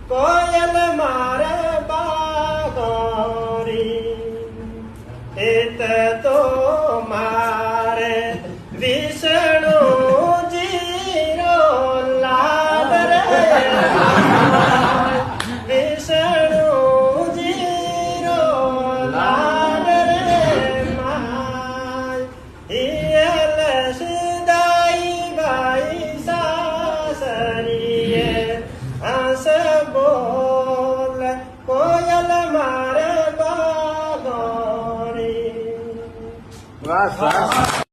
કોયલ મારે બાગોરી એત તો મારે વિષ્ણુજીનો લાડ રે વિષ્ણુજીનો લાડ રે માય હિયલ સીદાઈ બાઈ સાસરીએ હસ બોલ કોયલ મારે બાગોરી. વાહ.